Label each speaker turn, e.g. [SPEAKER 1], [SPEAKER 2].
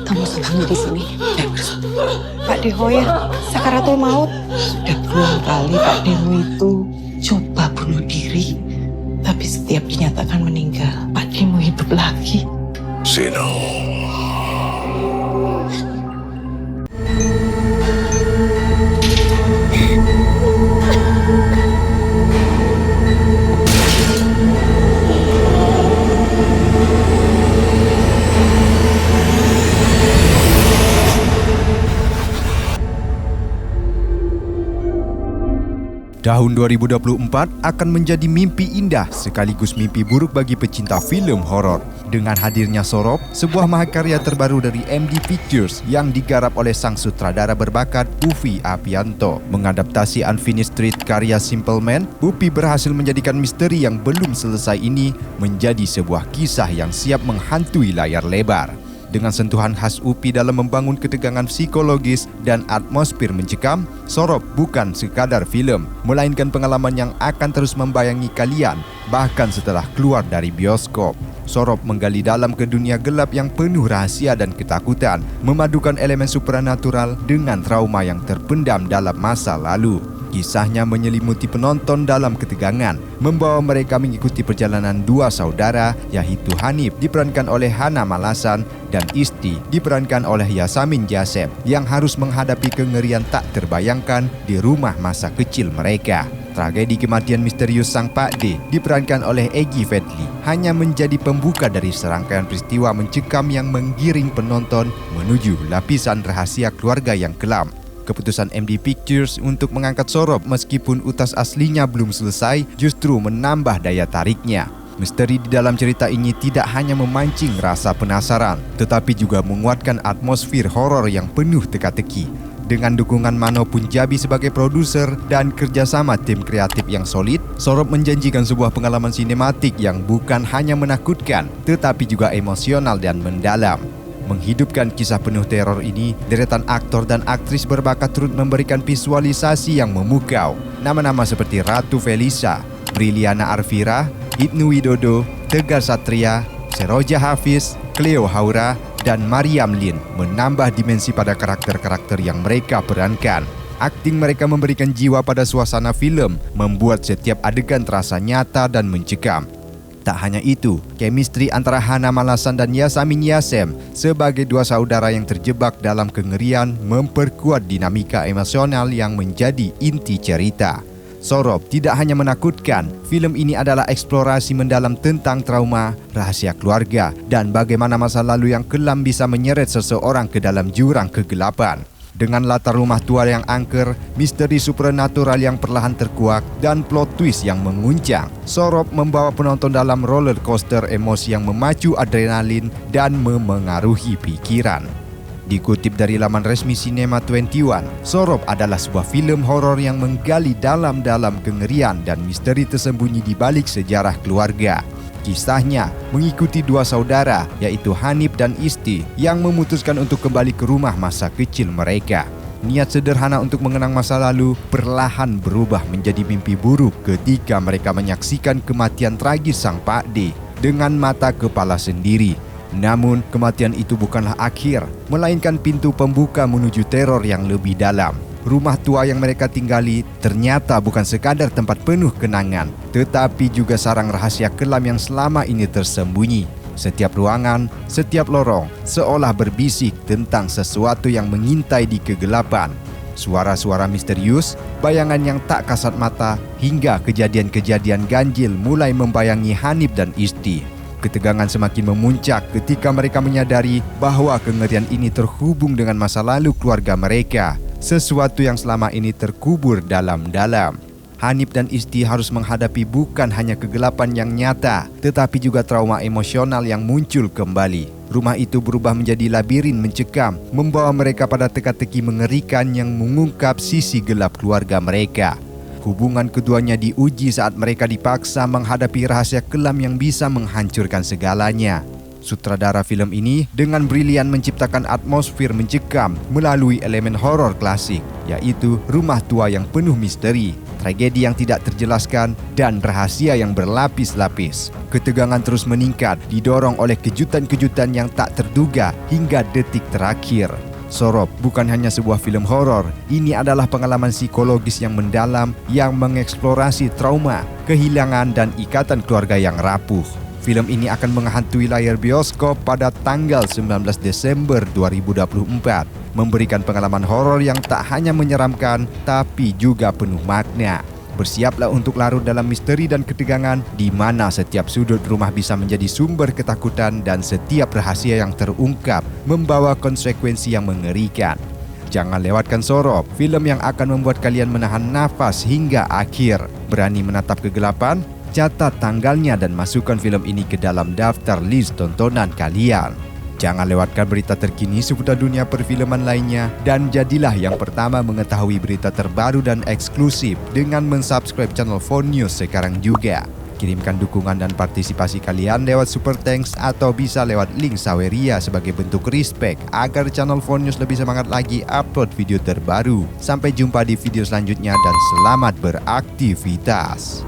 [SPEAKER 1] Kamu senangnya di sini. Pak Deho ya, sakaratul maut. Sudah berulang kali Pak Deho itu coba bunuh diri. Tapi setiap dinyatakan meninggal, Pak Deho hidup lagi.
[SPEAKER 2] Sino.
[SPEAKER 3] Tahun 2024 akan menjadi mimpi indah sekaligus mimpi buruk bagi pecinta film horor. Dengan hadirnya Sorop, sebuah mahakarya terbaru dari MD Pictures yang digarap oleh sang sutradara berbakat Upi Apianto. Mengadaptasi Unfinished Street karya Simple Man, Upi berhasil menjadikan misteri yang belum selesai ini menjadi sebuah kisah yang siap menghantui layar lebar. Dengan sentuhan khas Upi dalam membangun ketegangan psikologis dan atmosfer mencekam, Sorop bukan sekadar film, melainkan pengalaman yang akan terus membayangi kalian, bahkan setelah keluar dari bioskop. Sorop menggali dalam ke dunia gelap yang penuh rahasia dan ketakutan, memadukan elemen supranatural dengan trauma yang terpendam dalam masa lalu. Kisahnya menyelimuti penonton dalam ketegangan, membawa mereka mengikuti perjalanan dua saudara, yaitu Hanif diperankan oleh Hana Malasan dan Isti diperankan oleh Yasamin Jasep yang harus menghadapi kengerian tak terbayangkan di rumah masa kecil mereka. Tragedi kematian misterius sang Pak D diperankan oleh Egy Fedli hanya menjadi pembuka dari serangkaian peristiwa mencekam yang menggiring penonton menuju lapisan rahasia keluarga yang kelam. Keputusan MD Pictures untuk mengangkat Sorop meskipun utas aslinya belum selesai justru menambah daya tariknya. Misteri di dalam cerita ini tidak hanya memancing rasa penasaran, tetapi juga menguatkan atmosfer horor yang penuh teka-teki. Dengan dukungan Mano Punjabi sebagai produser dan kerjasama tim kreatif yang solid, Sorop menjanjikan sebuah pengalaman sinematik yang bukan hanya menakutkan, tetapi juga emosional dan mendalam. Menghidupkan kisah penuh teror ini, deretan aktor dan aktris berbakat turut memberikan visualisasi yang memukau. Nama-nama seperti Ratu Felisa, Briliana Arvira, Ibnu Widodo, Tegar Satria, Seroja Hafiz, Cleo Haura, dan Mariam Lin menambah dimensi pada karakter-karakter yang mereka perankan. Akting mereka memberikan jiwa pada suasana film, membuat setiap adegan terasa nyata dan mencekam. Tak hanya itu, chemistry antara Hana Malasan dan Yasamin Yasem sebagai dua saudara yang terjebak dalam kengerian memperkuat dinamika emosional yang menjadi inti cerita. Sorop tidak hanya menakutkan, film ini adalah eksplorasi mendalam tentang trauma, rahasia keluarga, dan bagaimana masa lalu yang kelam bisa menyeret seseorang ke dalam jurang kegelapan. Dengan latar rumah tua yang angker, misteri supernatural yang perlahan terkuak, dan plot twist yang menguncang, Sorop membawa penonton dalam roller coaster emosi yang memacu adrenalin dan memengaruhi pikiran. Dikutip dari laman resmi Cinema 21, Sorop adalah sebuah film horor yang menggali dalam-dalam kengerian dan misteri tersembunyi di balik sejarah keluarga. Kisahnya mengikuti dua saudara, yaitu Hanif dan Isti, yang memutuskan untuk kembali ke rumah masa kecil mereka. Niat sederhana untuk mengenang masa lalu perlahan berubah menjadi mimpi buruk ketika mereka menyaksikan kematian tragis sang Pak D dengan mata kepala sendiri. Namun, kematian itu bukanlah akhir, melainkan pintu pembuka menuju teror yang lebih dalam. Rumah tua yang mereka tinggali ternyata bukan sekadar tempat penuh kenangan, tetapi juga sarang rahasia kelam yang selama ini tersembunyi. Setiap ruangan, setiap lorong seolah berbisik tentang sesuatu yang mengintai di kegelapan. Suara-suara misterius, bayangan yang tak kasat mata, hingga kejadian-kejadian ganjil mulai membayangi Hanif dan Isti. Ketegangan semakin memuncak ketika mereka menyadari bahwa kengerian ini terhubung dengan masa lalu keluarga mereka, sesuatu yang selama ini terkubur dalam-dalam. Hanif dan Isti harus menghadapi bukan hanya kegelapan yang nyata, tetapi juga trauma emosional yang muncul kembali. Rumah itu berubah menjadi labirin mencekam, membawa mereka pada teka-teki mengerikan yang mengungkap sisi gelap keluarga mereka. Hubungan keduanya diuji saat mereka dipaksa menghadapi rahasia kelam yang bisa menghancurkan segalanya. Sutradara film ini dengan brilian menciptakan atmosfer mencekam melalui elemen horor klasik, yaitu rumah tua yang penuh misteri, tragedi yang tidak terjelaskan, dan rahasia yang berlapis-lapis. Ketegangan terus meningkat, didorong oleh kejutan-kejutan yang tak terduga hingga detik terakhir. Sorop bukan hanya sebuah film horor, ini adalah pengalaman psikologis yang mendalam yang mengeksplorasi trauma, kehilangan, dan ikatan keluarga yang rapuh. Film ini akan menghantui layar bioskop pada tanggal 19 Desember 2024, memberikan pengalaman horor yang tak hanya menyeramkan, tapi juga penuh makna. Bersiaplah untuk larut dalam misteri dan ketegangan, di mana setiap sudut rumah bisa menjadi sumber ketakutan dan setiap rahasia yang terungkap membawa konsekuensi yang mengerikan. Jangan lewatkan Sorop, film yang akan membuat kalian menahan nafas hingga akhir. Berani menatap kegelapan? Catat tanggalnya dan masukkan film ini ke dalam daftar list tontonan kalian. Jangan lewatkan berita terkini seputar dunia perfilman lainnya dan jadilah yang pertama mengetahui berita terbaru dan eksklusif dengan mensubscribe channel 4News sekarang juga. Kirimkan dukungan dan partisipasi kalian lewat Super Thanks atau bisa lewat link Saweria sebagai bentuk respect agar channel 4News lebih semangat lagi upload video terbaru. Sampai jumpa di video selanjutnya dan selamat beraktivitas.